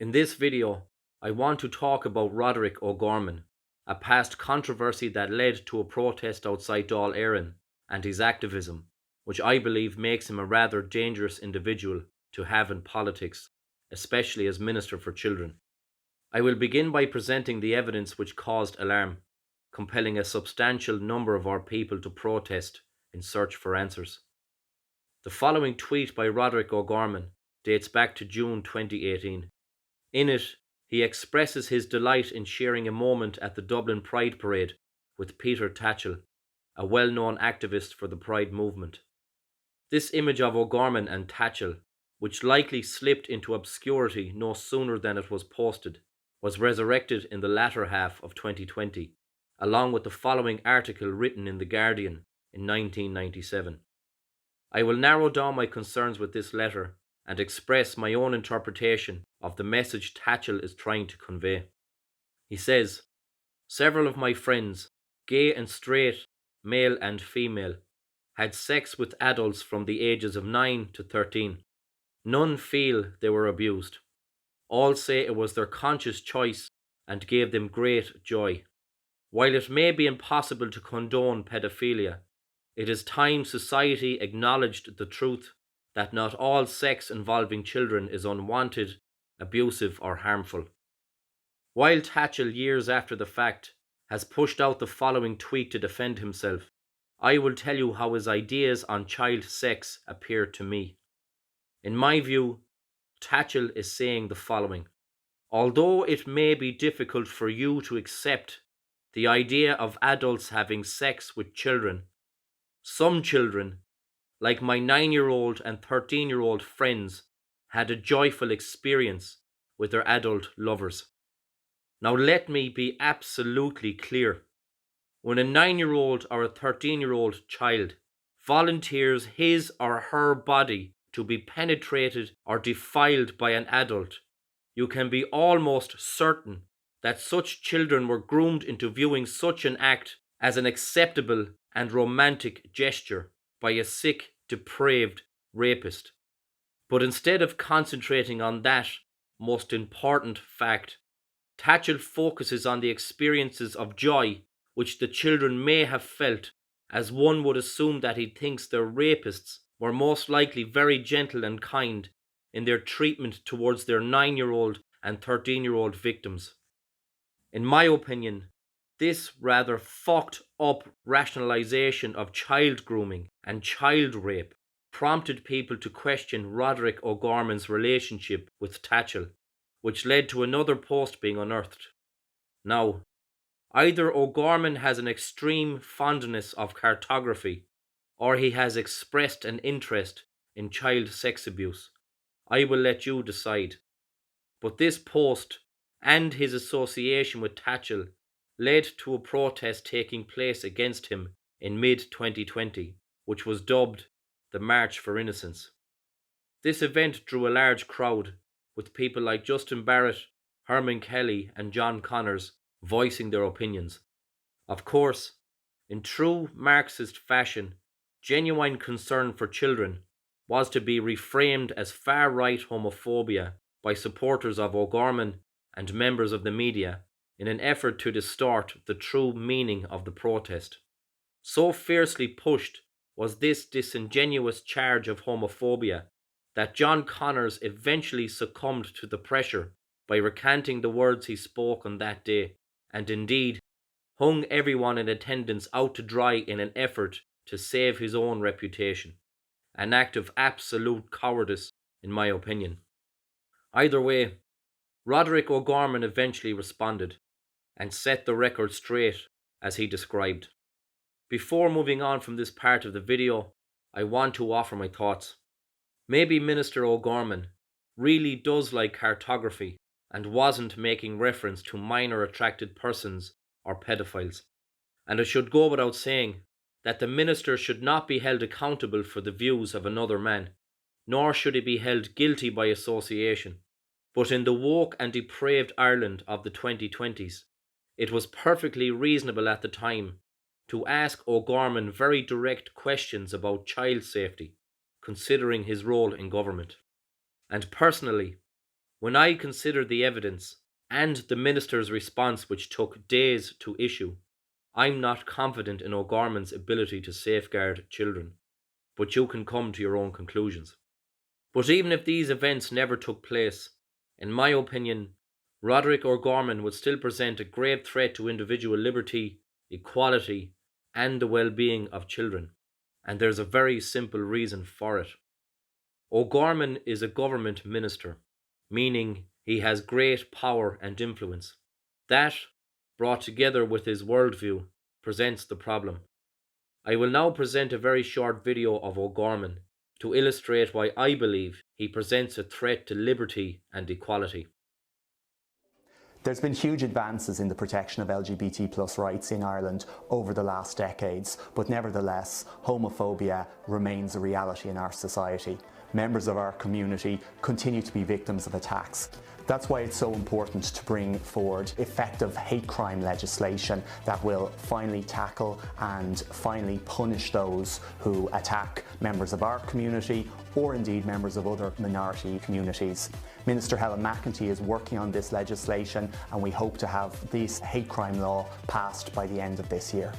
In this video, I want to talk about Roderic O'Gorman, a past controversy that led to a protest outside Dáil Éireann, and his activism, which I believe makes him a rather dangerous individual to have in politics, especially as Minister for Children. I will begin by presenting the evidence which caused alarm, compelling a substantial number of our people to protest in search for answers. The following tweet by Roderic O'Gorman dates back to June 2018. In it, he expresses his delight in sharing a moment at the Dublin Pride Parade with Peter Tatchell, a well-known activist for the Pride movement. This image of O'Gorman and Tatchell, which likely slipped into obscurity no sooner than it was posted, was resurrected in the latter half of 2020, along with the following article written in The Guardian in 1997. I will narrow down my concerns with this letter and express my own interpretation of the message Tatchell is trying to convey. He says, "Several of my friends, gay and straight, male and female, had sex with adults from the ages of 9 to 13. None feel they were abused. All say it was their conscious choice and gave them great joy. While it may be impossible to condone pedophilia, it is time society acknowledged the truth that not all sex involving children is unwanted, abusive or harmful." While Tatchell, years after the fact, has pushed out the following tweet to defend himself, I will tell you how his ideas on child sex appear to me. In my view, Tatchell is saying the following: although it may be difficult for you to accept the idea of adults having sex with children, some children, like my 9-year-old and 13-year-old friends, had a joyful experience with their adult lovers. Now let me be absolutely clear. When a 9-year-old or a 13-year-old child volunteers his or her body to be penetrated or defiled by an adult, you can be almost certain that such children were groomed into viewing such an act as an acceptable and romantic gesture by a sick, depraved rapist. But instead of concentrating on that most important fact, Tatchell focuses on the experiences of joy which the children may have felt, as one would assume that he thinks their rapists were most likely very gentle and kind in their treatment towards their 9-year-old and 13-year-old victims. In my opinion, this rather fucked up rationalization of child grooming and child rape prompted people to question Roderic O'Gorman's relationship with Tatchell, which led to another post being unearthed. Now, either O'Gorman has an extreme fondness of cartography, or he has expressed an interest in child sex abuse. I will let you decide. But this post and his association with Tatchell led to a protest taking place against him in mid-2020, which was dubbed the March for Innocence. This event drew a large crowd, with people like Justin Barrett, Herman Kelly and John Connors voicing their opinions. Of course, in true Marxist fashion, genuine concern for children was to be reframed as far-right homophobia by supporters of O'Gorman and members of the media in an effort to distort the true meaning of the protest. So fiercely pushed was this disingenuous charge of homophobia that John Connors eventually succumbed to the pressure by recanting the words he spoke on that day, and indeed hung everyone in attendance out to dry in an effort to save his own reputation. An act of absolute cowardice, in my opinion. Either way, Roderic O'Gorman eventually responded and set the record straight, as he described. Before moving on from this part of the video, I want to offer my thoughts. Maybe Minister O'Gorman really does like cartography and wasn't making reference to minor attracted persons or pedophiles. And it should go without saying that the minister should not be held accountable for the views of another man, nor should he be held guilty by association. But in the woke and depraved Ireland of the 2020s, it was perfectly reasonable at the time to ask O'Gorman very direct questions about child safety, considering his role in government. And personally, When I consider the evidence and the Minister's response, which took days to issue, I'm not confident in O'Gorman's ability to safeguard children, but you can come to your own conclusions. But even if these events never took place, in my opinion, Roderic O'Gorman would still present a grave threat to individual liberty, equality, and the well-being of children. And there's a very simple reason for it. O'Gorman is a government minister, meaning he has great power and influence. That, brought together with his worldview, presents the problem. I will now present a very short video of O'Gorman to illustrate why I believe he presents a threat to liberty and equality. There's been huge advances in the protection of LGBT+ rights in Ireland over the last decades, but nevertheless, homophobia remains a reality in our society. Members of our community continue to be victims of attacks. That's why it's so important to bring forward effective hate crime legislation that will finally tackle and finally punish those who attack members of our community or indeed members of other minority communities. Minister Helen McEntee is working on this legislation, and we hope to have this hate crime law passed by the end of this year.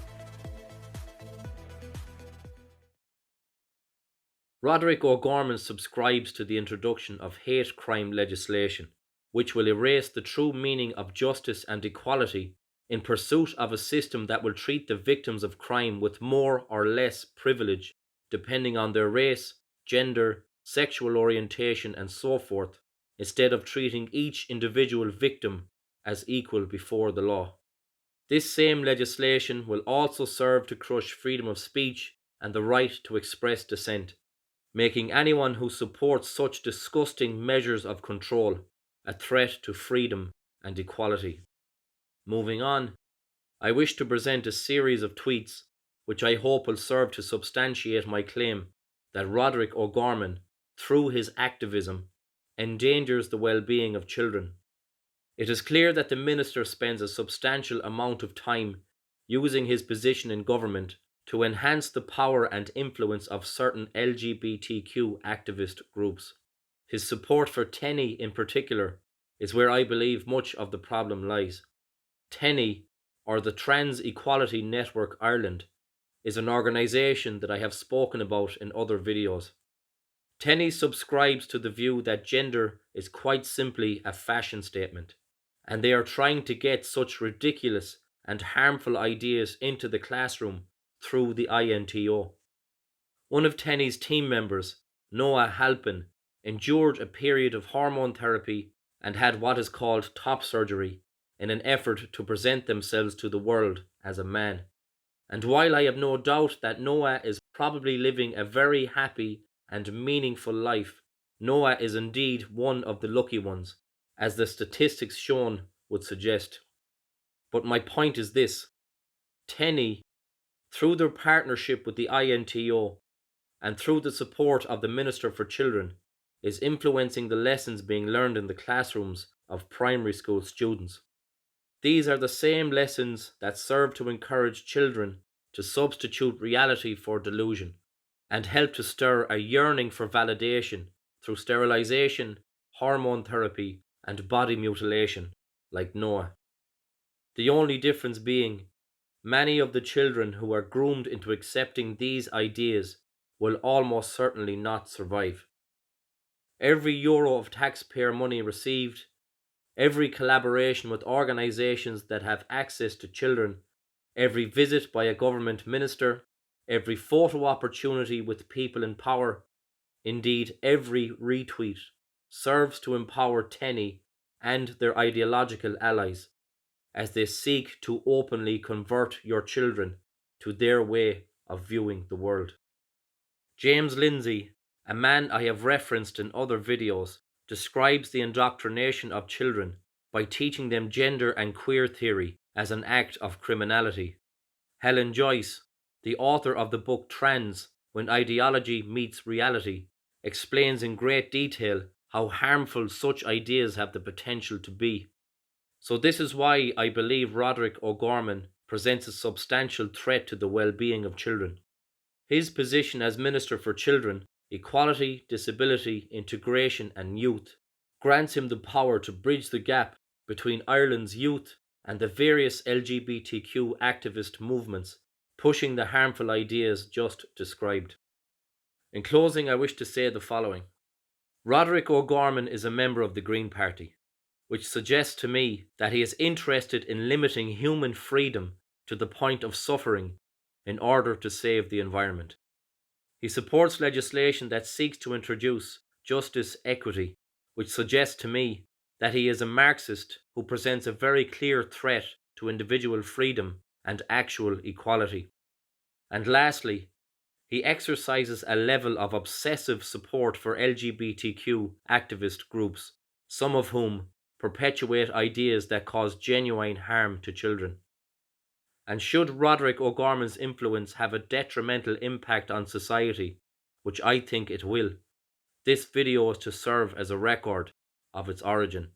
Roderic O'Gorman subscribes to the introduction of hate crime legislation, which will erase the true meaning of justice and equality in pursuit of a system that will treat the victims of crime with more or less privilege, depending on their race, gender, sexual orientation, and so forth, instead of treating each individual victim as equal before the law. This same legislation will also serve to crush freedom of speech and the right to express dissent, making anyone who supports such disgusting measures of control a threat to freedom and equality. Moving on, I wish to present a series of tweets which I hope will serve to substantiate my claim that Roderic O'Gorman, through his activism, endangers the well-being of children. It is clear that the minister spends a substantial amount of time using his position in government to enhance the power and influence of certain LGBTQ activist groups. His support for TENI in particular is where I believe much of the problem lies. TENI, or the Trans Equality Network Ireland, is an organisation that I have spoken about in other videos. TENI subscribes to the view that gender is quite simply a fashion statement, and they are trying to get such ridiculous and harmful ideas into the classroom through the INTO. One of TENI's team members, Noah Halpin, endured a period of hormone therapy and had what is called top surgery in an effort to present themselves to the world as a man. And while I have no doubt that Noah is probably living a very happy and meaningful life, Noah is indeed one of the lucky ones, as the statistics shown would suggest. But my point is this: TENI, through their partnership with the INTO and through the support of the Minister for Children, is influencing the lessons being learned in the classrooms of primary school students. These are the same lessons that serve to encourage children to substitute reality for delusion and help to stir a yearning for validation through sterilization, hormone therapy, and body mutilation, like Noah. The only difference being, many of the children who are groomed into accepting these ideas will almost certainly not survive. Every euro of taxpayer money received, every collaboration with organisations that have access to children, every visit by a government minister, every photo opportunity with people in power, indeed every retweet, serves to empower TENI and their ideological allies as they seek to openly convert your children to their way of viewing the world. James Lindsay, a man I have referenced in other videos, describes the indoctrination of children by teaching them gender and queer theory as an act of criminality. Helen Joyce, the author of the book Trans: When Ideology Meets Reality, explains in great detail how harmful such ideas have the potential to be. So this is why I believe Roderic O'Gorman presents a substantial threat to the well-being of children. His position as Minister for Children, Equality, Disability, Integration and Youth grants him the power to bridge the gap between Ireland's youth and the various LGBTQ activist movements pushing the harmful ideas just described. In closing, I wish to say the following. Roderic O'Gorman is a member of the Green Party, which suggests to me that he is interested in limiting human freedom to the point of suffering in order to save the environment. He supports legislation that seeks to introduce justice equity, which suggests to me that he is a Marxist who presents a very clear threat to individual freedom and actual equality. And lastly, he exercises a level of obsessive support for LGBTQ activist groups, some of whom perpetuate ideas that cause genuine harm to children. And should Roderic O'Gorman's influence have a detrimental impact on society, which I think it will, this video is to serve as a record of its origin.